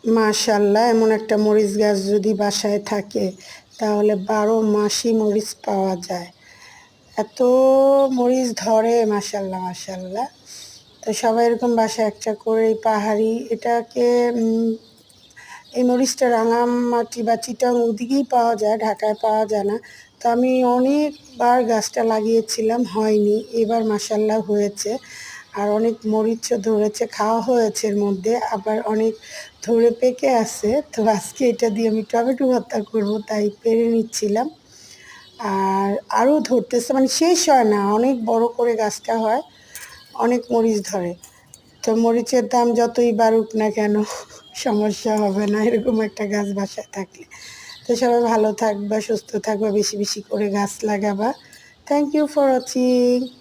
মাশাআল্লাহ, এমন একটা মরিচ গাছ যদি বাসায় থাকে তাহলে 12 মাসই মরিচ পাওয়া যায়। এত মরিচ ধরে, মাশাআল্লাহ মাশাআল্লাহ। তো সবাই এরকম বাসায় একটা করে পাহাড়ি এটাকে এই মরিচটা রাঙামাটি বা চিটাং ওদিকেই পাওয়া যায়, ঢাকায় পাওয়া যায় না। তো আমি অনেকবার গাছটা লাগিয়েছিলাম, হয়নি। এবার মাশাআল্লাহ হয়েছে। আর অনেক মরিচও ধরেছে, খাওয়া হয়েছে এর মধ্যে, আবার অনেক ধরে পেকে আছে। তো আজকে এটা দিয়ে আমি টমেটো ভর্তা করব, তাই পেরে নিচ্ছিলাম। আর আরও ধরতেছে, মানে শেষ হয় না, অনেক বড় করে গাছটা হয়, অনেক মরিচ ধরে। তো মরিচের দাম যতই বাড়ুক না কেন সমস্যা হবে না এরকম একটা গাছ বাসায় থাকলে। তো সবাই ভালো থাকবা, সুস্থ থাকবা, বেশি বেশি করে গাছ লাগাবা। Thank you for watching.